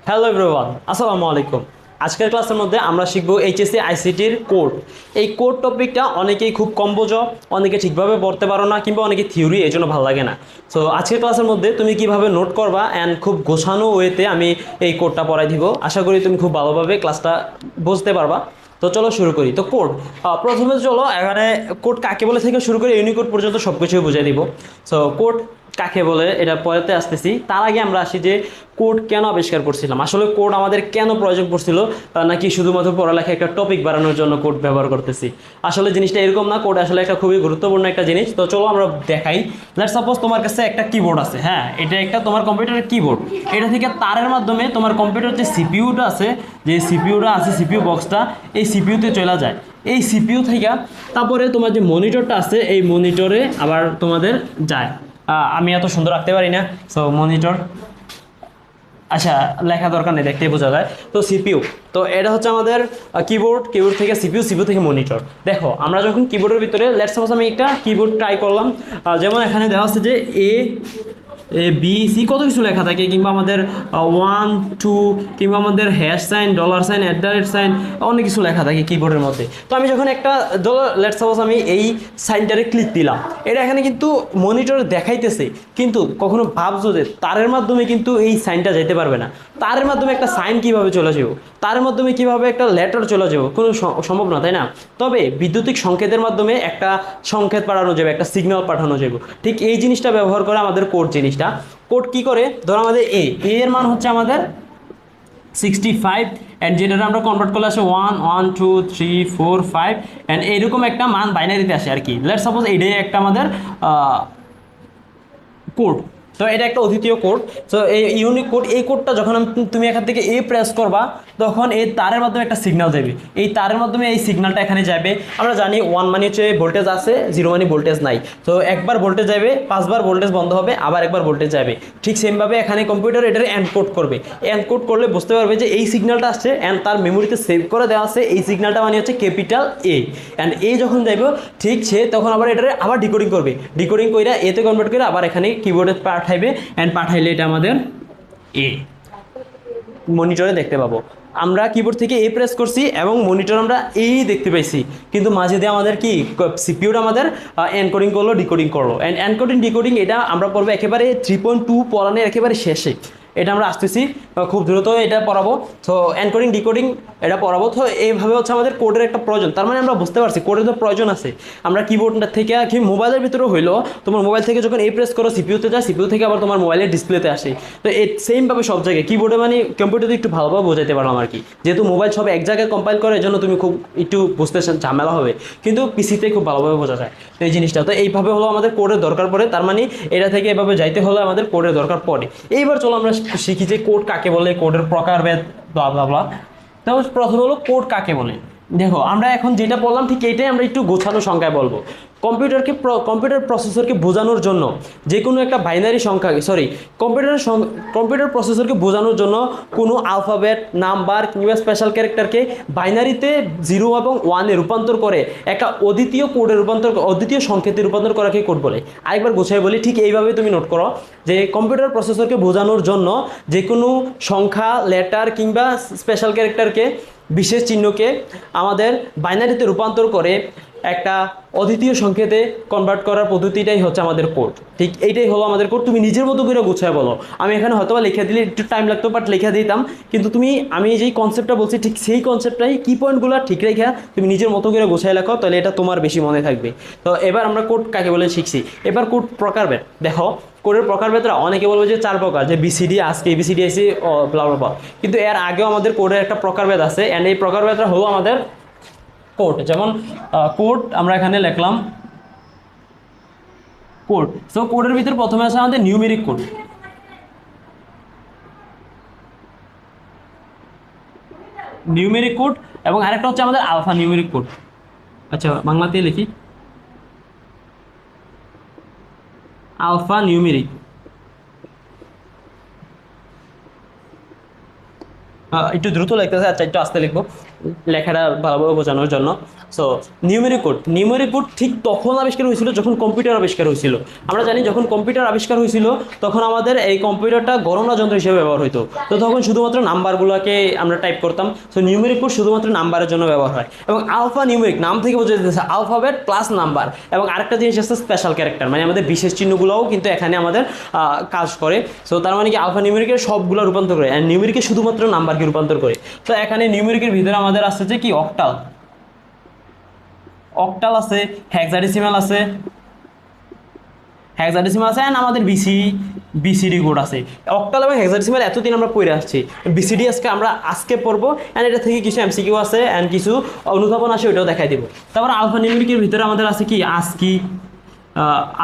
Hello everyone, আসসালামু আলাইকুম। আজকের ক্লাসের মধ্যে আমরা শিখব এইচএসসি আইসিটির কোড। এই কোড টপিকটা অনেকেই খুব কম বোঝো, অনেকে ঠিকভাবে পড়তে পারো না, কিংবা অনেকে থিওরি এই জন্য ভালো লাগে না। সো আজকের ক্লাসের মধ্যে তুমি কিভাবে নোট করবা অ্যান্ড খুব গোছানো ওয়েতে আমি এই কোডটা পড়াই দিব। আশা করি তুমি খুব ভালোভাবে ক্লাসটা বুঝতে পারবা। তো চলো শুরু করি। তো কোড, প্রথমে চলো এখানে কোড কাকে বলে থেকে শুরু করে ইউনিকোড পর্যন্ত সব কিছুই বুঝিয়ে দিব। সো কোড কাকে বলে এটা পড়াতে আসতেছি, তার আগে আমরা আসি যে কোড কেন আবিষ্কার করছিলাম, আসলে কোড আমাদের কেন প্রয়োজন পড়ছিল, নাকি শুধুমাত্র পড়ালেখা একটা টপিক বাড়ানোর জন্য কোড ব্যবহার করতেছি। আসলে জিনিসটা এরকম না, কোড আসলে একটা খুবই গুরুত্বপূর্ণ একটা জিনিস। তো চলো আমরা দেখাই। লেটস সাপোজ তোমার কাছে একটা কিবোর্ড আছে, হ্যাঁ, এটা একটা তোমার কম্পিউটারের কিবোর্ড। এটা থেকে তারের মাধ্যমে তোমার কম্পিউটার যে সিপিইউটা আছে, যে সিপিইউটা আছে, সিপিইউ বক্সটা, এই সিপিইউতে চলে যায়। এই সিপিইউ থেকে তারপরে তোমার যে মনিটরটা আছে, এই মনিটরে আবার তোমাদের যায়। আমি এত সুন্দর রাখতে পারি না, সো মনিটর, আচ্ছা লেখা দরকার নেই, দেখতেই বোঝা যায়। তো সিপিইউ, তো এটা হচ্ছে আমাদের কিবোর্ড, কিবোর্ড থেকে সিপিইউ, সিপিইউ থেকে মনিটর। দেখো আমরা যখন কিবোর্ডের ভিতরে লেটস সাপোজ আমি একটা কিবোর্ড ট্রাই করলাম, যেমন এখানে দেওয়া আছে যে এ বি সি কত কিছু লেখা থাকে, কিংবা আমাদের 1 2, কিংবা আমাদের hash sign, dollar sign, @ sign, অনেক কিছু লেখা থাকে কিবোর্ডের মধ্যে। তো আমি যখন একটা লেটস সাপোজ আমি এই সাইনটারে ক্লিক দিলাম, এটা এখানে কিন্তু মনিটরে দেখাইতেছে, কিন্তু কখনো ভাবছো যে তারের মাধ্যমে কিন্তু এই সাইনটা যেতে পারবে না। তারের মাধ্যমে একটা সাইন কিভাবে চলে যাবো, তারের মাধ্যমে কিভাবে একটা লেটার চলে যাবো, কোনো সম্ভব না, তাই না? তবে বিদ্যুতিক সংকেতের মাধ্যমে একটা সংকেত পাঠানো যাবে, একটা সিগন্যাল পাঠানো যাবে। ঠিক এই জিনিসটা ব্যবহার করে আমাদের কোড জিনিসটা। কোড কি করে, ধরো আমাদের এর মান হচ্ছে আমাদের 65, অ্যান্ড যেটা আমরা কনভার্ট করলে আসে 1 1 2 3 4 5, অ্যান্ড এইরকম একটা মান বাইনারিতে আসে আর কি। লেটস সাপোজ এইটাই একটা আমাদের কোড। তো এটা একটা অদ্বিতীয় কোড। সো এই ইউনিক কোড, এই কোডটা যখন তুমি এখান থেকে প্রেস করবা, তখন এই তারের মাধ্যমে একটা সিগন্যাল যাবে। এই তারের মাধ্যমে এই সিগন্যালটা এখানে যাবে। আমরা জানি 1 মানে হচ্ছে ভোল্টেজ আছে, 0 মানে ভোল্টেজ নাই। তো একবার ভোল্টেজ যাবে, 5বার ভোল্টেজ বন্ধ হবে, আবার একবার ভোল্টেজ যাবে। ঠিক সেমভাবে এখানে কম্পিউটার এটার এনকোড করবে। এনকোড করলে বুঝতে পারবে যে এই সিগন্যালটা আসছে, অ্যান্ড তার মেমোরিতে সেভ করে দেওয়া আছে এই সিগন্যালটা মানে হচ্ছে ক্যাপিটাল এ। অ্যান্ড এ যখন যাইবে, ঠিক সে তখন আবার এটারে আবার ডিকোডিং করবে, ডিকোডিং করে এতে কনভার্ট করে আবার এখানে কিবোর্ডে পাঠাইবে, অ্যান্ড পাঠাইলে এটা আমাদের এ মনিটরে দেখতে পাবো। আমরা কিবোর্ড থেকে প্রেস করছি এবং মনিটর আমরা দেখতে পাইছি, কিন্তু মাঝে দিয়ে আমাদের কি সিপিইউটা আমাদের এনকোডিং করলো, ডিকোডিং করলো। অ্যান্ড এনকোডিং ডিকোডিং এটা আমরা পড়বো একেবারে 3.2 পড়ানোর একেবারে শেষে। এটা আমরা আসতেছি, খুব দ্রুত এটা পড়াবো। তো এনকোডিং ডিকোডিং এটা পড়াবো। তো এইভাবে হচ্ছে আমাদের কোডের একটা প্রয়োজন। তার মানে আমরা বুঝতে পারছি কোডের তো প্রয়োজন আছে। আমরা কিবোর্ডটা থেকে কি মোবাইলের ভিতরে হইলো, তোমার মোবাইল থেকে যখন প্রেস করো সিপিইউতে যায়, সিপিইউ থেকে আবার তোমার মোবাইলের ডিসপ্লেতে আসে। তো এই সেমভাবে সব জায়গায় কিবোর্ডে মানে কম্পিউটারে একটু ভালোভাবে বোঝাতে পারলাম আর কি। যেহেতু মোবাইল সব এক জায়গায় কম্পাইল করে, এজন্য তুমি খুব একটু বুঝতে ঝামেলা হবে, কিন্তু পিসিতে খুব ভালোভাবে বোঝা যায়। তো এই জিনিসটা, তো এইভাবে হলো আমাদের কোডের দরকার পড়ে। তার মানে এটা থেকে এভাবে যাইতে হলে আমাদের কোডের দরকার পড়ে। এইবার চলো আমরা শিখি যে কোড কাকে বলে, কোডের প্রকারভেদ, ব্লা ব্লা ব্লা। তো প্রথমে হলো কোড কাকে বলে। দেখো আমরা এখন যেটা বললাম ঠিক এইটাই আমরা একটু গোছানো সংখ্যায় বলবো। কম্পিউটার প্রসেসরকে বোঝানোর জন্য যে কোনো একটা বাইনারি সংখ্যা, কম্পিউটার প্রসেসরকে বোঝানোর জন্য কোনো আলফাবেট, নাম্বার কিংবা স্পেশাল ক্যারেক্টারকে বাইনারিতে 0 এবং 1-এ রূপান্তর করে একটা অদ্বিতীয় সংকেতে রূপান্তর করাকে কোড বলে। আরেকবার গোছায় বলি, ঠিক এইভাবে তুমি নোট করো যে কম্পিউটার প্রসেসরকে বোঝানোর জন্য যে কোনো সংখ্যা, লেটার কিংবা স্পেশাল ক্যারেক্টারকে, বিশেষ চিহ্নকে আমাদের বাইনারিতে রূপান্তর করে একটা অদ্বিতীয় সংকেতে কনভার্ট করার পদ্ধতিটাই হচ্ছে আমাদের কোড। ঠিক এইটাই হলো আমাদের কোড। তুমি নিজের মতো করে গুছায় বলো। আমি এখানে হয়তো বা লিখে দিলে একটু টাইম লাগতো, বাট লিখে দিতাম, কিন্তু আমি যেই কনসেপ্টটা বলছি ঠিক সেই কনসেপ্টটাই, কি পয়েন্টগুলো ঠিক রেখে তুমি নিজের মতো করে গুছায় লেখো, তাহলে এটা তোমার বেশি মনে থাকবে। তো এবার আমরা কোড কাকে বলে শিখছি। এবার কোড প্রকারভেদ। দেখো কোডের প্রকারভেদরা অনেকে বলবে যে 4 প্রকার, যে বিসিডি, আজকে এবিসিডি আছে, ব্লা ব্লা ব্লা। কিন্তু এর আগেও আমাদের কোডের একটা প্রকারভেদ আছে, অ্যান্ড এই প্রকারভেদটা হলো আমাদের কোড। যেমন কোড আমরা এখানে লিখলাম কোড। সো কোডের ভিতরে প্রথমে আছে আমাদের নিউমেরিক কোড। নিউমেরিক কোড এবং আরেকটা হচ্ছে আমাদের আলফা নিউমেরিক কোড। আচ্ছা বাংলাতেই লিখি, আলফা নিউমেরিক। একটু দ্রুত লিখতেছে, আচ্ছা একটু আস্তে লিখবো। লেখাটা ভালোভাবে বোঝানোর জন্য। সো নিউমেরিক কোড ঠিক তখন আবিষ্কার হয়েছিল যখন কম্পিউটার আবিষ্কার হয়েছিল। আমরা জানি যখন কম্পিউটার আবিষ্কার হয়েছিল তখন আমাদের এই কম্পিউটারটা গণনা যন্ত্র হিসেবে ব্যবহার হতো। তো তখন শুধুমাত্র নাম্বারগুলোকে আমরা টাইপ করতাম। সো নিউমেরিক কোড শুধুমাত্র নাম্বারের জন্য ব্যবহার হয়। এবং আলফা নিউমেরিক নাম থেকে বোঝা যাচ্ছে আলফাবেট প্লাস নাম্বার। এবং আরেকটা জিনিস আছে স্পেশাল ক্যারেক্টার, মানে আমাদের বিশেষ চিহ্নগুলোও কিন্তু এখানে আমাদের কাজ করে। সো তার মানে কি আলফা নিউমেরিকের সবগুলো রূপান্তর করে, অ্যান্ড নিউমেরিকে শুধুমাত্র নাম্বারকে রূপান্তর করে। তো এখানে নিউমেরিকের ভিতরে আমাদের আছে যে কি অক্টাল আছে, হেক্সাডেসিমাল আছে, অ্যান্ড আমাদের বিসিডি কোড আছে। অক্টাল এবং হেক্সাডেসিমাল এতদিন আমরা পড়ে আসছি, বিসিডি আজকে পড়বো, অ্যান্ড এটা থেকে কিছু এমসিকিউ আছে অ্যান্ড কিছু অনুধাবন আছে, ওইটাও দেখাই দিব। তারপর আলফা নিউমেরিকের ভিতরে আমাদের আছে কি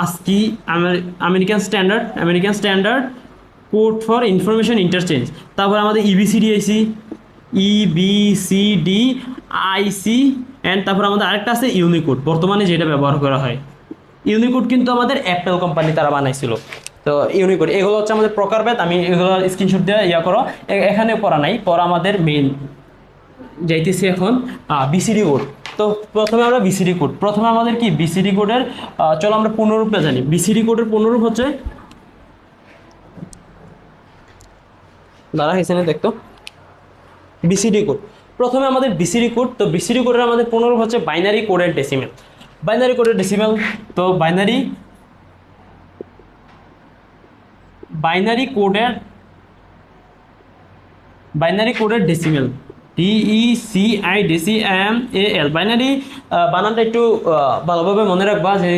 ASCII American standard code for information interchange. তারপর আমাদের EBCD আইসি, অ্যান্ড তারপর আমাদের আরেকটা আছে ইউনিকোড, বর্তমানে যেটা ব্যবহার করা হয়। ইউনিকোড কিন্তু আমাদের অ্যাপেল কোম্পানি তারা বানাইছিল। তো ইউনিকোড এগুলো হচ্ছে আমাদের প্রকারভেদ। আমি এগুলো স্ক্রিনশট দিয়ে করো, এখানে পড়া নাই, পড়া আমাদের মেইন যাইতেছি এখন বিসিডি কোড। তো প্রথমে আমরা বিসিডি কোড, প্রথমে আমাদের কি বিসিডি কোডের চলো আমরা পূর্ণরূপটা জানি। বিসিডি কোডের পূর্ণরূপ হচ্ছে, দাঁড়া এখানে দেখতো বিসিডি কোড। প্রথমে আমাদের বিসিডি কোড, তো বিসিডি কোডের আমাদের পূর্ণরূপ হচ্ছে বাইনারি কোডের ডেসিমেল। তো বাইনারি কোডের ডেসিমেল DECIDECIMAL। বাইনারি বানানটা একটু ভালোভাবে মনে রাখবা যে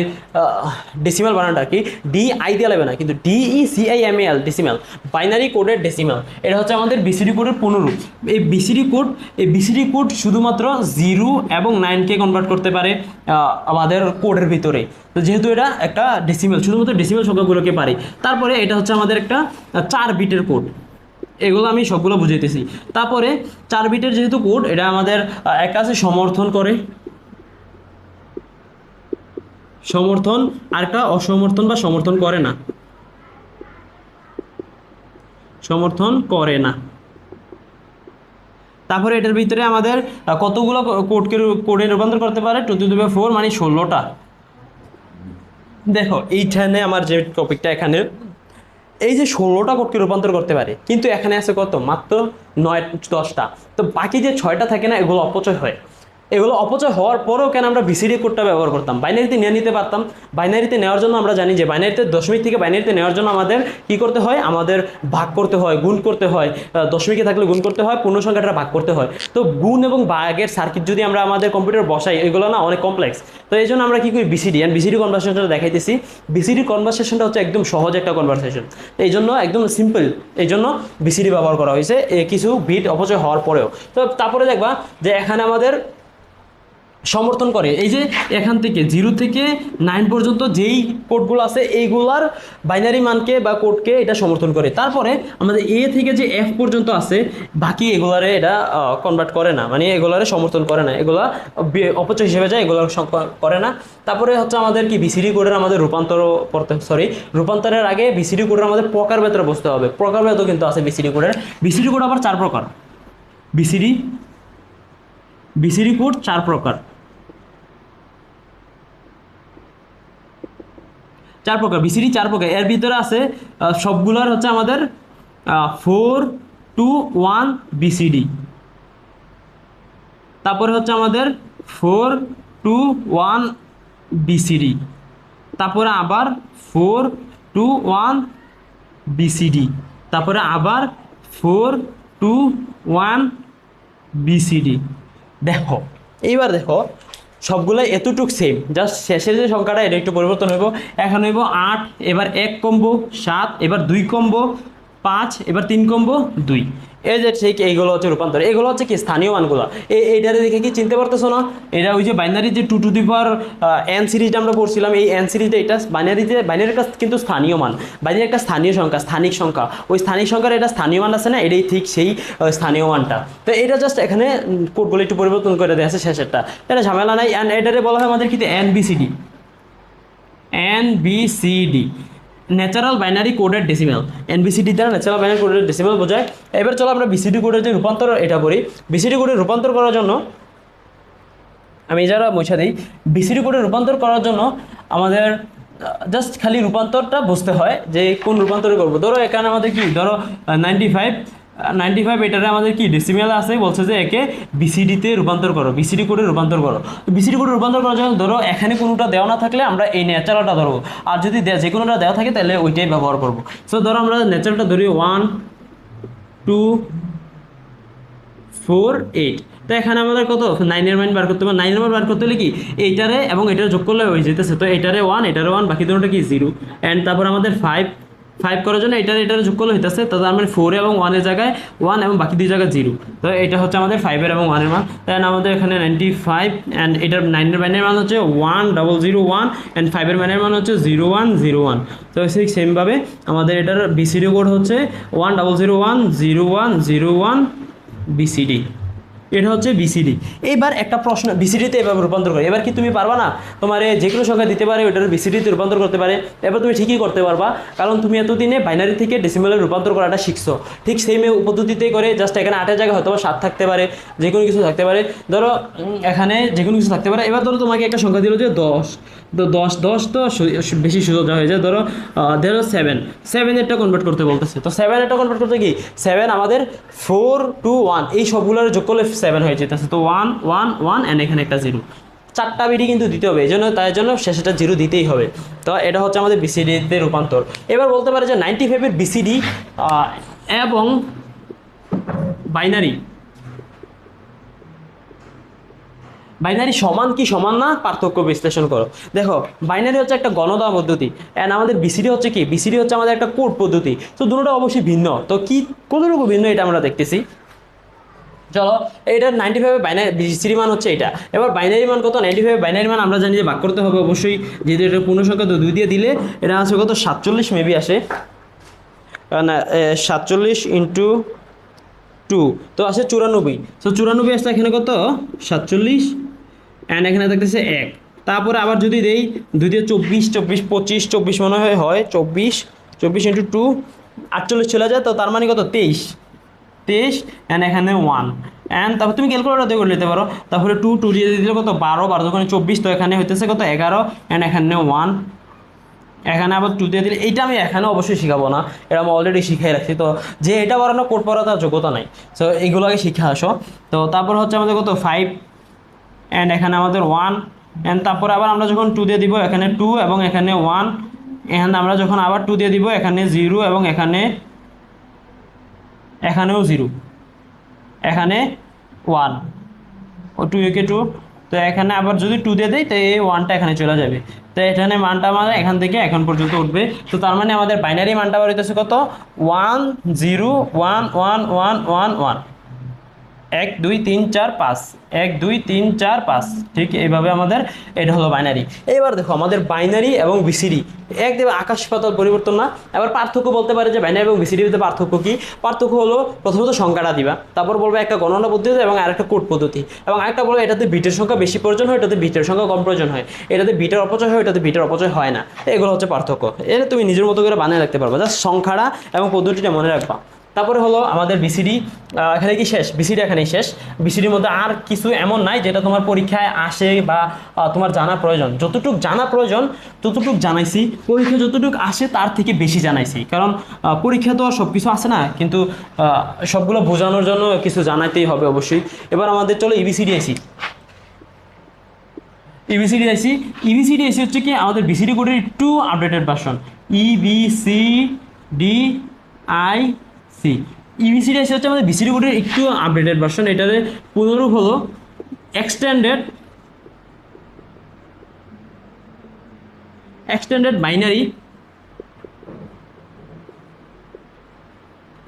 ডেসিমাল বানানটা কি DI দিয়ে লাগবে না, কিন্তু DECIMAL ডেসিমাল, বাইনারি কোডের ডেসিমাল। এটা হচ্ছে আমাদের বিসিডি কোডের পূর্ণরূপ। এই বিসিডি কোড শুধুমাত্র 0 এবং 9কে কনভার্ট করতে পারে আমাদের কোডের ভিতরে। তো যেহেতু এটা একটা ডেসিমাল, শুধুমাত্র ডেসিমাল সংখ্যাগুলোকে পারে। তারপরে এটা হচ্ছে আমাদের একটা 4 বিটের কোড, এগুলো আমি সবগুলো বুঝাইতেছি। তারপরে 4 বিটের যেহেতু কোড, এটা আমাদের এক কাছে সমর্থন, আরেকটা অসমর্থন বা সমর্থন করে না। তারপরে এটার ভিতরে আমাদের কতগুলো কোডে রূপান্তর করতে পারে, 2 to the power 4 মানে 16টা। দেখো এইখানে আমার যে টপিকটা, এখানে এই যে 16টা কোডকে রূপান্তর করতে পারে, কিন্তু এখানে আছে কত, মাত্র 9-10টা। তো বাকি যে 6টা থাকে না, এগুলো অপচয় হয়। এগুলো অপচয় হওয়ার পরেও কেন আমরা বিসিডি কোডটা ব্যবহার করতাম, বাইনারিতে নিয়ে নিতে পারতাম। বাইনারিতে নেওয়ার জন্য আমরা জানি যে বাইনারিতে দশমিক থেকে বাইনারিতে নেওয়ার জন্য আমাদের কি করতে হয়, আমাদের ভাগ করতে হয়, গুণ করতে হয়। দশমিকে থাকলে গুণ করতে হয়, পূর্ণ সংখ্যাটা ভাগ করতে হয়। তো গুণ এবং ভাগের সার্কিট যদি আমরা আমাদের কম্পিউটার বসাই, এগুলো না অনেক কমপ্লেক্স। তো এই জন্য আমরা কি করি, বিসিডি কনভার্সেশনটা দেখাইতেছি। বিসিডি কনভার্সেশনটা হচ্ছে একদম সহজ একটা কনভার্সেশন, এই জন্য একদম সিম্পল, এই জন্য বিসিডি ব্যবহার করা হয়েছে কিছু বিট অপচয় হওয়ার পরেও। তো তারপরে দেখবা যে এখানে আমাদের সমর্থন করে, এই যে এখান থেকে 0 থেকে 9 পর্যন্ত যেই কোডগুলো আছে, এইগুলার বাইনারি মানকে বা কোডকে এটা সমর্থন করে। তারপরে আমাদের এ থেকে যে F পর্যন্ত আছে, বাকি এগুলারে এটা কনভার্ট করে না, মানে এগুলারে সমর্থন করে না, এগুলা অপচয় হিসেবে যায়, এগুলো করে না। তারপরে হচ্ছে আমাদের কি বিসিডি কোডের আমাদের রূপান্তরের আগে বিসিডি কোডের আমাদের প্রকারভেদে বসতে হবে। প্রকারভেদও কিন্তু আছে বিসিডি কোড আবার 4 প্রকার। বিসিডি কোড 4 প্রকার, বিসিডি 4 প্রকার। এর ভিতরে আছে সবগুলোর হচ্ছে আমাদের 4 to 1 বিসিডি। তারপরে হচ্ছে আমাদের 4 to 1 বিসিডি, তারপরে আবার 4 to 1 বিসিডি, তারপরে আবার 4 to 1 বিসিডি। দেখো এইবার দেখো সবগুলাই এতটুক সেম, জাস্ট শেষের যে সংখ্যাটা এটা একটু পরিবর্তন হইব। এখন হইব 8, এবার 1 কমবো 7, এবার 2 কমবো 5, এবার 3 কমবো 2। এই যে ঠিক এইগুলো হচ্ছে রূপান্তর, এগুলো হচ্ছে কি স্থানীয় মানগুলো। এইটারে দেখে কি চিনতে পারতেছো না, এটা ওই যে বাইনারি যে 2 to the power n সিরিজটা আমরা পড়ছিলাম, এই n সিরিজটা এটা বাইনারি একটা কিন্তু স্থানীয় মান, বাইনারি একটা স্থানীয় সংখ্যা, স্থানিক সংখ্যা। ওই স্থানিক সংখ্যার এটা স্থানীয় মান আছে না, এটাই ঠিক সেই স্থানীয় মানটা। তো এটা জাস্ট এখানে কোডগুলো একটু পরিবর্তন করে দেওয়া আছে শেষেরটা, এটা ঝামেলা নাই। অ্যান্ড এটারে বলা হয় আমাদের কিন্তু এনবিসিডি। ন্যাচারাল বাইনারি কোডেড ডেসিমেল, এনবিসিডি দ্বারা ন্যাচারাল বাইনারি কোডেড ডেসিমেল বোঝায়। এবার চলো আমরা বিসিডি কোডের যে রূপান্তর এটা করি। বিসিডি কোডে রূপান্তর করার জন্য আমি যারা মুছা দিই, বিসিডি কোডে রূপান্তর করার জন্য আমাদের জাস্ট খালি রূপান্তরটা বুঝতে হয় যে কোন রূপান্তরে করবো। ধরো এখানে আমাদের কি, ধরো 95 এটারে আমাদের কি ডেসিমেল আছে, বলছে যে একে বিসিডিতে রূপান্তর করো, বিসিডি কোডে রূপান্তর করো। বিসিডি কোডে রূপান্তর করার জন্য ধরো এখানে কোনোটা দেওয়া না থাকলে আমরা এই ন্যাচারালটা ধরবো, আর যদি যে কোনোটা দেওয়া থাকে তাহলে ওইটাই ব্যবহার করবো। সো ধরো আমরা ন্যাচারালটা ধরি 1 2 4 8। তো এখানে আমাদের কত 9 মান বার করতে হবে। 9 মান বার করতে হলে কি এইটারে এবং এটারে যোগ করলে হয়ে যেতেছে। তো এটারে 1 এটারে 1 বাকি দুটোটা কি 0। অ্যান্ড তারপর আমাদের 5 করার জন্য এটারে যোগ করলে হইতেছে। তো তার মানে 4 এবং 1 এর জায়গায় 1 এবং বাকি দুই জায়গায় 0। তো এটা হচ্ছে আমাদের 5 এর এবং 1 এর মান। দেন আমাদের এখানে 95 অ্যান্ড এটার 9 এর মানের মান হচ্ছে 1001 অ্যান্ড 5 এর মানের মান হচ্ছে 0101। তো ঠিক সেমভাবে আমাদের এটার বিসিডি কোড হচ্ছে 10010101 বিসিডি। এটা হচ্ছে বিসিডি। এইবার একটা প্রশ্ন, বিসিডিতে এভাবে রূপান্তর করে, এবার কি তুমি পারবা না? তোমার যে কোনো সংখ্যা দিতে পারে ওইটার বিসিডিতে রূপান্তর করতে পারে, এবার তুমি ঠিকই করতে পারবা, কারণ তুমি এতদিনে বাইনারি থেকে ডেসিমেলে রূপান্তর করাটা শিখছো। ঠিক সেই পদ্ধতিতেই করে, জাস্ট এখানে 8 এর জায়গায় হয়তো 7 থাকতে পারে, যে কোনো কিছু থাকতে পারে। ধরো এখানে যে কোনো কিছু থাকতে পারে। এবার ধরো তোমাকে একটা সংখ্যা দিল যে 10, তো 10 তো বেশি সোজা হয়ে যায়। ধরো 7 এরটা কনভার্ট করতে বলতেছে। তো 7 এরটা কনভার্ট করতে কি 7 আমাদের 4 2 1 এই সবগুলোর যোগ করলে 7 হয়ে যেতেছে। তো 1 1 1 অ্যান্ড এখানে একটা 0, 4টা বিডি কিন্তু দিতে হবে, এই জন্য তাই জন্য শেষেটা 0 দিতেই হবে। তো এটা হচ্ছে আমাদের বিসিডিতে রূপান্তর। এবার বলতে পারে যে 95 এর বিসিডি এবং বাইনারি সমান কি সমান না, পার্থক্য বিশ্লেষণ করো। দেখো বাইনারি হচ্ছে একটা গণনা পদ্ধতি, অ্যান্ড আমাদের বিসিডি হচ্ছে কি, বিসিডি হচ্ছে আমাদের একটা কোড পদ্ধতি। তো দুটোটা অবশ্যই ভিন্ন। তো কি কতটুকু ভিন্ন এটা আমরা দেখতেছি। চলো, এটা 95 বাইনারি বিসিডি মান হচ্ছে এটা। এবার বাইনারি মান কত, 95 বাইনারি মান আমরা জানি যে ভাগ করতে হবে অবশ্যই, যেহেতু এটা পূর্ণ সংখ্যা, তো 2 দিয়ে দিলে এটা আসে কত 47 মেবি আসে না, 47 ইন্টু 2 তো আসে 94। তো 94 আসলে এখানে কত 47 অ্যান্ড এখানে থাকতেছে 1। তারপরে আবার যদি দেই 2 দিয়ে 24 24 25 24 মনে হয় 24 ইন্টু 2 48 চলে যায়। তো তার মানে কত 23 অ্যান্ড এখানে 1 অ্যান্ড তারপর তুমি ক্যালকুলেটর দিয়ে করে নিতে পারো। তারপরে 2 দিয়ে দিলে কত 12 যখন 24, তো এখানে হইতেছে কত 11 অ্যান্ড এখানে 1। এখানে আবার 2 দিয়ে দিলে, এইটা আমি এখানে অবশ্যই শিখাবো না, এটা আমি অলরেডি শিখাই রাখছি। তো যে এটা পড়ানো কোড পড়া তার যোগ্যতা নাই, সো এইগুলো আগে শিখে আসো। তো তারপর হচ্ছে আমাদের কত 5 অ্যান্ড এখানে আমাদের 1 অ্যান্ড তারপরে আবার আমরা যখন 2 দিয়ে দিব এখানে 2 এবং এখানে 1 অ্যান্ড আমরা যখন আবার 2 দিয়ে দিব এখানে 0 এবং এখানেও 0, এখানে 1 ও 2 একে 2। তো এখানে আবার যদি 2 দিয়ে দেয় তো এই 1টা এখানে চলে যাবে। তো এখানে মানটা আমাদের এখান থেকে এখন পর্যন্ত উঠবে। তো তার মানে আমাদের বাইনারি মানটা আবার হইতেছে কত 1 0 1 1 1 1 1 1 2 3 4 5 1 2 3 4 5। ঠিক এইভাবে আমাদের এটা হলো বাইনারি। এবার দেখো আমাদের বাইনারি এবং বিসিডি একদম আকাশ পাতাল পরিবর্তন না। এবার পার্থক্য বলতে পারে যে বাইনারি এবং বিসিডির মধ্যে পার্থক্য কি। পার্থক্য হলো প্রথমত সংখ্যাটা দিবা, তারপর বলবো একটা গণনা পদ্ধতি এবং আরেকটা কোড পদ্ধতি, এবং আরেকটা বলবো এটাতে বিটের সংখ্যা বেশি প্রয়োজন হয়, এটাতে বিটের সংখ্যা কম প্রয়োজন হয়, এটাতে বিটের অপচয় হয়, এটাতে বিটের অপচয় হয় না। এগুলো হচ্ছে পার্থক্য। এটা তুমি নিজের মতো করে বানিয়ে রাখতে পারবা, জাস্ট সংখ্যাটা এবং পদ্ধতিটা মনে রাখবা। তারপরে হলো আমাদের বিসিডি, এখানে কি শেষ, বিসিডি এখানেই শেষ। বিসিডির মধ্যে আর কিছু এমন নাই যেটা তোমার পরীক্ষায় আসে বা তোমার জানা প্রয়োজন। যতটুকু জানা প্রয়োজন ততটুকু জানাইছি, পরীক্ষা যতটুকু আসে তার থেকে বেশি জানাইছি, কারণ পরীক্ষা তো আর সব কিছু আসে না, কিন্তু সবগুলো বোঝানোর জন্য কিছু জানাইতেই হবে অবশ্যই। এবার আমাদের চলো ইবিসিডি আইসি। ইবিসিডি আইসি হচ্ছে কি আমাদের বিসিডি কোডের একটু আপডেটেড ভার্সন, ইবিসিডি আইসি হচ্ছে আমাদের বিসিডি কোডের একটু আপডেটেড ভার্সন। এটার পুনরূপ হলো extended binary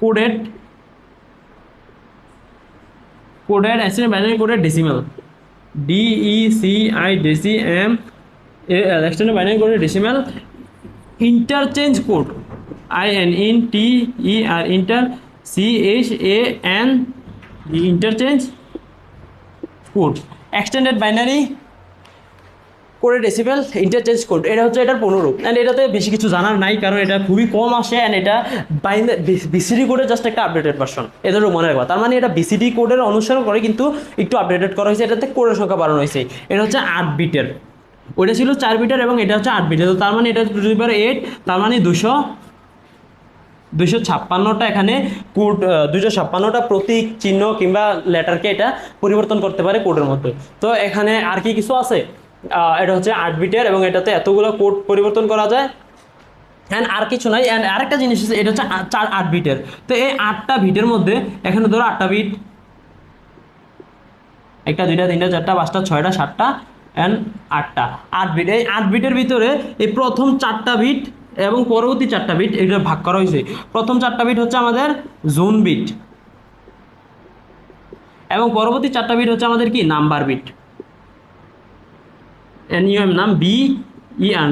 coded extended binary coded decimal, DECIDECIMAL extended binary coded decimal interchange code, INTER inter CHAN interchange code. Extended binary কোডের ডেসিবেল ইন্টারচেঞ্জ কোড, এটা হচ্ছে এটার পুনরূপ। অ্যান্ড এটাতে বেশি কিছু জানার নাই, কারণ এটা খুবই কম আসে। অ্যান্ড এটা বিসিডি কোডের জাস্ট একটা আপডেটেড ভার্সন, এদের মনে রাখবা। তার মানে এটা বিসিডি কোডের অনুসরণ করে কিন্তু একটু আপডেটেড করা হয়েছে, এটাতে কোডের সংখ্যা বাড়ানো হয়েছে। এটা হচ্ছে 8 বিটের, ওইটা ছিল 4 বিটের এবং এটা হচ্ছে 8 বিটের। তো তার মানে এটা 2^8, তার মানে 256টা এখানে কোড, 256টা প্রতীক চিহ্ন কিংবা লেটারকে এটা পরিবর্তন করতে পারে কোডের মধ্যে। তো এখানে আর কি কিছু আছে, এটা হচ্ছে 8 বিটের এবং এটাতে এতগুলো কোড পরিবর্তন করা যায়। অ্যান্ড আর কিছু নাই। অ্যান্ড আরেকটা জিনিস আছে, এটা হচ্ছে 8 বিটের। তো এই 8টা বিটের মধ্যে এখানে ধরো 8টা বিট, 1টা 2টা 3টা 4টা 5টা 6টা 7টা অ্যান্ড 8টা 8 বিট। এই 8 বিটের ভিতরে এই প্রথম 4টা বিট এবং পরবর্তী 4টা বিট এগুলো ভাগ করা হয়েছে। প্রথম 4টা বিট হচ্ছে আমাদের জোন বিট এবং পরবর্তী 4টা বিট হচ্ছে আমাদের কি নাম্বার বিট, NUM নাম BER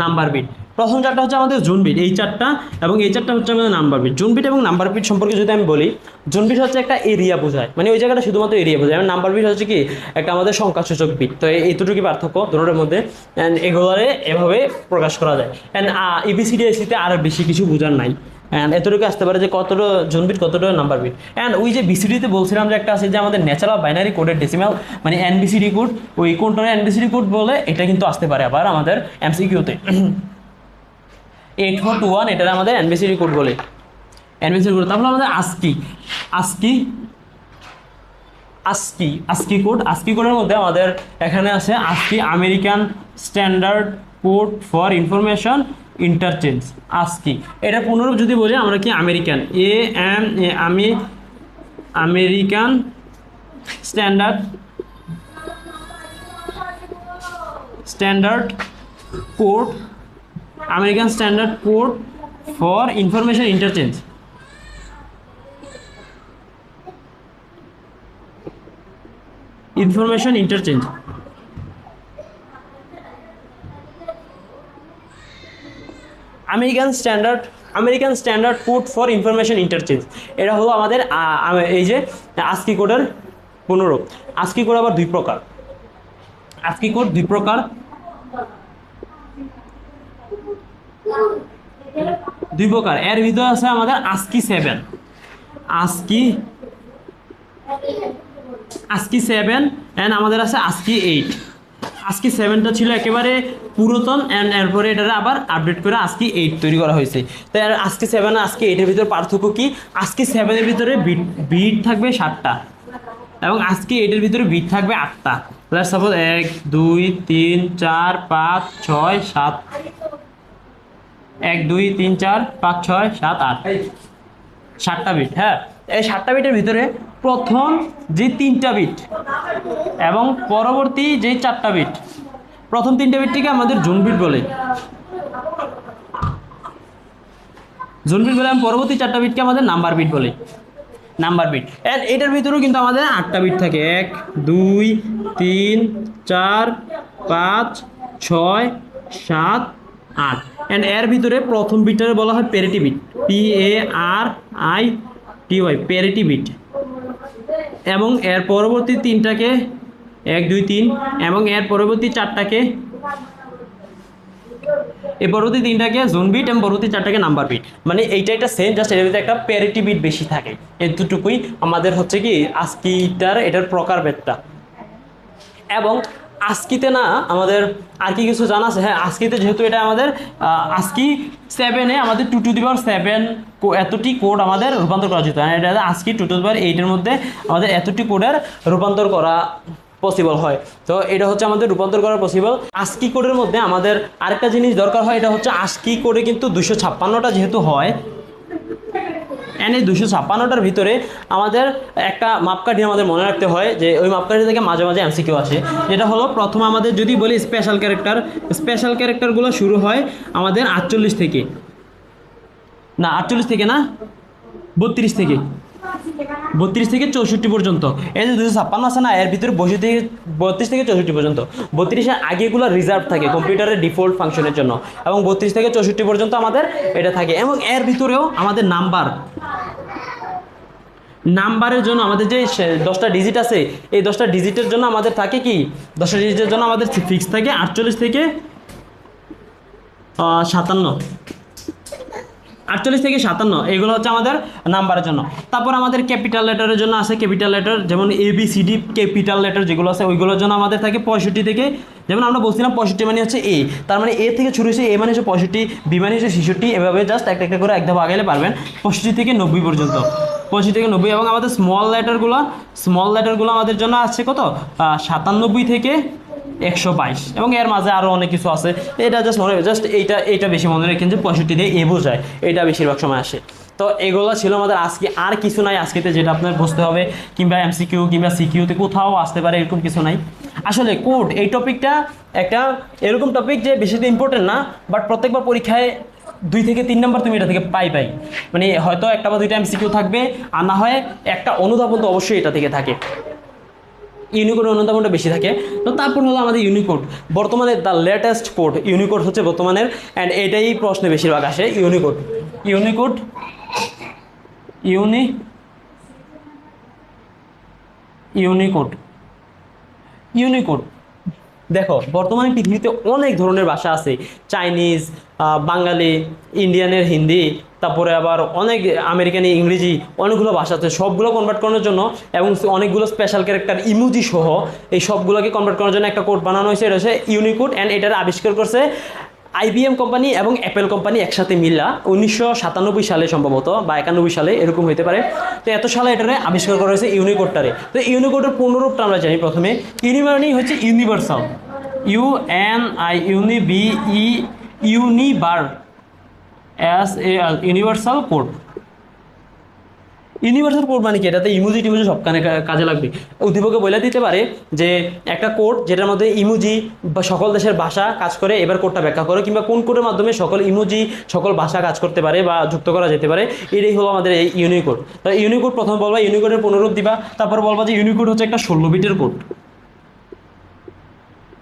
নাম্বার বিট। প্রথম 4টা হচ্ছে আমাদের জোন বিট, এই 4টা, এবং এই 4টা হচ্ছে আমাদের নাম্বার বিট। জোন বিট এবং নাম্বার বিট সম্পর্কে যদি আমি বলি, জোন বিট হচ্ছে একটা এরিয়া বোঝায়, মানে ওই জায়গাটা শুধুমাত্র এরিয়া বোঝায়। এবং নাম্বার বিট হচ্ছে কি একটা আমাদের সংখ্যাসূচক বিট। তো এইটুকুই পার্থক্য দুটোর মধ্যে। অ্যান্ড এগুলোরে এভাবে প্রকাশ করা যায়। অ্যান্ড ABCDICতে আর বেশি কিছু বোঝার নাই। অ্যান্ড এতটুকু আসতে পারে যে কতটা জোন বিট কতটা নাম্বার বিট। অ্যান্ড ওই যে বিসিডিতে বলছিলাম যে একটা আছে যে আমাদের ন্যাচারাল বাইনারি কোডের ডেসিমাল, মানে NBCD কোড, ওই কোনটা NBCD কোড বলে, এটা কিন্তু আসতে পারে আবার আমাদের MCQতে। 8421 এটা আমাদের NBCD কোড বলে, NBCD কোড। তারপর আমাদের ASCII কোড। ASCII কোডের মধ্যে আমাদের এখানে আছে ASCII American standard code for information interchange. ASCII এটা পুনরূপ যদি বলি আমরা কি American American standard code, American standard code for information interchange. American standard code for information interchange, এটা হলো আমাদের এই যে ASCII কোডের পুনরূপ। ASCII কোড আবার দুই প্রকার, এর ভিতরে আছে আমাদের ASCII 7 এন্ড আমাদের আছে ASCII 8। ASCII 7টা ছিল একেবারে পুরাতন, এন্ড এরপরে এটা আবার আপডেট করে ASCII 8 তৈরি করা হয়েছে। তো ASCII 7 আর ASCII 8 এর ভিতরে পার্থক্য কি? ASCII 7 এর ভিতরে বিট থাকবে 7টা এবং ASCII 8 এর ভিতরে বিট থাকবে 8টা। Let's suppose 1 2 3 4 5 6 7, 1 2 3 4 5 6 7 8, 7টা bit. হ্যাঁ, এই 7টা বিটের ভিতরে প্রথম যে 3টা বিট এবং পরবর্তী যে 4টা বিট, প্রথম 3টা বিটটিকে আমাদের জোন বিট বলে, এবং পরবর্তী 4টা বিটকে আমাদের নাম্বার বিট বলে। এন্ড এটার ভিতরেও কিন্তু আমাদের 8টা বিট থাকে, 1 2 3 4 5 6 7 8। এন্ড এর ভিতরে প্রথম বিটটারে বলা হয় parity bit, PARITY, parity bit. এবং এর পরবর্তী 3টাকে 1 2 3 এবং এর পরবর্তী 4টাকে, এই পরবর্তী 3টাকে জোন বিট এবং পরবর্তী 4টাকে নাম্বার বিট। মানে এইটা একটা সেম, জাস্ট এর ভিতরে একটা প্যারিটি বিট বেশি থাকে। এতটুকুই আমাদের হচ্ছে কি ASCII-টার এটার প্রকারভেদটা। এবং ASCII-তে না আমাদের আর কি কিছু জানা আছে? হ্যাঁ, ASCII-তে যেহেতু এটা আমাদের ASCII 7-এ আমাদের 2^7 এতটি কোড আমাদের রূপান্তর করা যেত। এটা ASCII 2^8 এর মধ্যে আমাদের এতটি কোডের রূপান্তর করা পসিবল হয়। তো এটা হচ্ছে আমাদের রূপান্তর করা পসিবল। ASCII কোডের মধ্যে আমাদের আরেকটা জিনিস দরকার হয়, এটা হচ্ছে ASCII কোডে কিন্তু 256টা যেহেতু হয়, এন্ড এই 256টার ভিতরে আমাদের একটা মাপকাঠি আমাদের মনে রাখতে হয়, যে ওই মাপকাঠি থেকে মাঝে মাঝে MCQ আসে, যেটা হলো প্রথম আমাদের যদি বলি স্পেশাল ক্যারেক্টারগুলো শুরু হয় আমাদের 48 থেকে, না 48 থেকে না 32 থেকে 64 পর্যন্ত। এই যে 256 আছে না, এর ভিতরে 32 থেকে 64 পর্যন্ত। 32-এর আগেগুলো রিজার্ভ থাকে কম্পিউটারের ডিফল্ট ফাংশনের জন্য, এবং 32 থেকে 64 পর্যন্ত আমাদের এটা থাকে। এবং এর ভিতরেও আমাদের নাম্বার নাম্বারের জন্য আমাদের যে 10টা ডিজিট আছে, এই 10টা ডিজিটের জন্য আমাদের থাকে কি, 10টা ডিজিটের জন্য আমাদের ফিক্স থাকে 48 থেকে 57, 48 থেকে 57, এগুলো হচ্ছে আমাদের নাম্বারের জন্য। তারপর আমাদের ক্যাপিটাল লেটারের জন্য আছে ক্যাপিটাল লেটার, যেমন ABCD ক্যাপিটাল লেটার যেগুলো আছে ওইগুলোর জন্য আমাদের থাকে 65 থেকে, যেমন আমরা বলছিলাম 65 মানে হচ্ছে এ, তার মানে এ থেকে শুরু হয়েছে, এ মানে হচ্ছে 65, বি মানে হচ্ছে 66, এভাবে জাস্ট একটা একটা করে এক ধাপ আগাইলে পারবেন 65 থেকে 90 পর্যন্ত, 65 থেকে 90। এবং আমাদের স্মল লেটারগুলো আমাদের জন্য আছে কত, 97 থেকে 122, এবং এর মাঝে আরও অনেক কিছু আছে। এটা জাস্ট এইটা বেশি মনে রাখেন যে 65 দিয়ে এ বোঝায়, এটা বেশিরভাগ সময় আসে। তো এগুলো ছিল আমাদের আজকে, আর কিছু নাই আজকেতে যেটা আপনার বুঝতে হবে, কিংবা MCQ কিংবা CQতে কোথাও আসতে পারে এরকম কিছু নাই। আসলে কোড এই টপিকটা একটা এরকম টপিক যে বেশি ইম্পর্টেন্ট না, বাট প্রত্যেকবার পরীক্ষায় 2 থেকে 3 নাম্বার তুমি এটা থেকে পাই, মানে হয়তো একটা বা দুইটা MCQ থাকবে, আর না হয় একটা অনুধাবন তো অবশ্যই এটা থেকে থাকে, ইউনিকোড অনুধাবনটা বেশি থাকে। তো তারপর হলো আমাদের ইউনিকোড, বর্তমানে দ্য লেটেস্ট কোড ইউনিকোড হচ্ছে বর্তমানের, অ্যান্ড এটাই প্রশ্নে বেশিরভাগ আসে। ইউনিকোড ইউনিকোড দেখো, বর্তমানে পৃথিবীতে অনেক ধরনের ভাষা আছে, চাইনিজ, বাঙালি, ইন্ডিয়ানের হিন্দি, তারপরে আবার অনেক আমেরিকানি ইংরেজি, অনেকগুলো ভাষা আছে। সবগুলো কনভার্ট করার জন্য এবং অনেকগুলো স্পেশাল ক্যারেক্টার ইমোজি সহ এই সবগুলোকে কনভার্ট করার জন্য একটা কোড বানানো হয়েছে, এটা হচ্ছে ইউনিকোড। অ্যান্ড এটার আবিষ্কার করছে IBM কোম্পানি এবং অ্যাপেল কোম্পানি একসাথে মিলা 1997 সালে সম্ভবত, বা 91 সালে এরকম হতে পারে। তো এত সালে এটারে আবিষ্কার করা হয়েছে ইউনিকোডটারে। তো ইউনিকোডের পূর্ণরূপটা আমরা জানি প্রথমে, ইউনি হচ্ছে universal, universal code. Universal code মানে কি, এটাতে ইমোজি টিমোজি সব কাজে লাগবে। উদ্দীপকে বলে দিতে পারে যে একটা কোড যেটার মধ্যে ইমোজি বা সকল দেশের ভাষা কাজ করে, এবার কোডটা ব্যাখ্যা করো, কিংবা কোন কোডের মাধ্যমে সকল ইমোজি সকল ভাষা কাজ করতে পারে বা যুক্ত করা যেতে পারে, এটাই হলো আমাদের এই ইউনিকোড। তো ইউনিকোড প্রথম বলবা, ইউনিকোডের পুনরূপ দিবা, তারপর বলবা যে ইউনিকোড হচ্ছে একটা 16 বিটের কোড।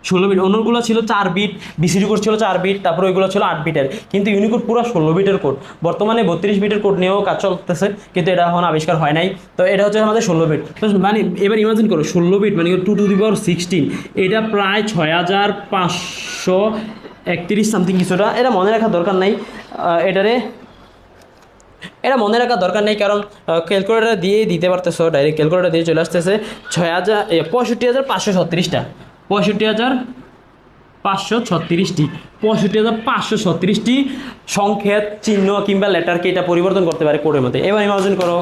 16 বিট, অন্যগুলো ছিল 4 বিট, BCD কোড ছিল 4 বিট, তারপর ওইগুলো ছিল 8 বিটের, কিন্তু ইউনিকোড পুরো 16 বিটের কোড। বর্তমানে 32 বিটের কোড নিয়েও কাজ চলতেছে, কিন্তু এটা এখন আবিষ্কার হয় নাই। তো এটা হচ্ছে আমাদের 16 বিট। তো মানে এবার ইমাজিন করো 16 বিট মানে 2^16, এটা প্রায় 6531 সামথিং কিছুটা। এটা মনে রাখার দরকার নাই, এটা মনে রাখার দরকার নেই, কারণ ক্যালকুলেটার দিয়েই দিতে পারতেছো, ডাইরেক্ট ক্যালকুলেটার দিয়ে চলে আসতেছে 65,536টা, 65,536টি সংকেত, চিহ্ন কিংবা লেটারকে এটা পরিবর্তন করতে পারে কোডের মধ্যে। এবার ইমাজিন করো,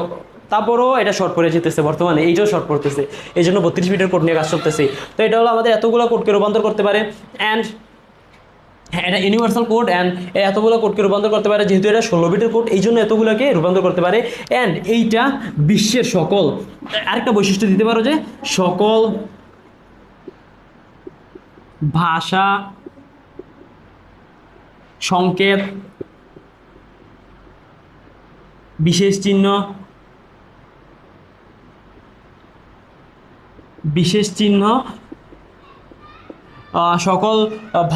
তারপরও এটা শর্ট পড়ে যেতেছে, বর্তমানে এইটাও শর্ট পড়তেছে, এই জন্য 32 বিটের কোড নিয়ে কাজ করতেছে। তো এটা হলো আমাদের এতগুলো কোডকে রূপান্তর করতে পারে, অ্যান্ড হ্যাঁ এটা ইউনিভার্সাল কোড, অ্যান্ড এতগুলো কোডকে রূপান্তর করতে পারে, যেহেতু এটা 16 বিটের কোড এই জন্য এতগুলোকে রূপান্তর করতে পারে। অ্যান্ড এইটা বিশ্বের সকল, আরেকটা বৈশিষ্ট্য দিতে পারো যে সকল ভাষা, সংকেত, বিশেষ চিহ্ন সকল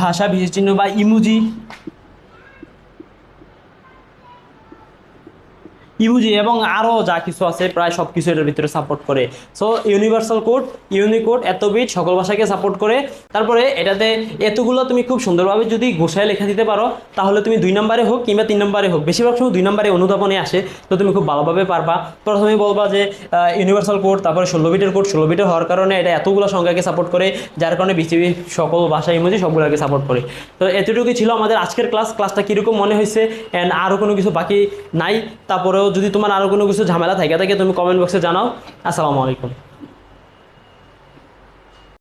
ভাষা, বিশেষ চিহ্ন বা ইমোজি এবং আরও যা কিছু আছে প্রায় সব কিছু এটার ভিতরে সাপোর্ট করে। সো ইউনিভার্সাল কোড, ইউনিকোড এত বিট সকল ভাষাকে সাপোর্ট করে। তারপরে এটাতে এতগুলো তুমি খুব সুন্দরভাবে যদি গোছায় লেখা দিতে পারো, তাহলে তুমি 2 নম্বরে হোক কিংবা 3 নম্বরে হোক, বেশিরভাগ সময় 2 নম্বরে অনুধাবনে আসে, তো তুমি খুব ভালোভাবে পারবা। প্রথমেই বলবা যে ইউনিভার্সাল কোড, তারপরে 16 বিটের কোড, 16 বিটের হওয়ার কারণে এটা এতগুলো সংখ্যাকে সাপোর্ট করে, যার কারণে পৃথিবীর সকল ভাষা ইমোজি সবগুলোকে সাপোর্ট করে। তো এতটুকুই ছিল আমাদের আজকের ক্লাসটা কীরকম মনে হয়েছে, অ্যান্ড আরও কোনো কিছু বাকি নাই। তারপরেও যদি তোমার আরও কোনো কিছু ঝামেলা থাকে তুমি কমেন্ট বক্সে জানাও। আসসালামু আলাইকুম।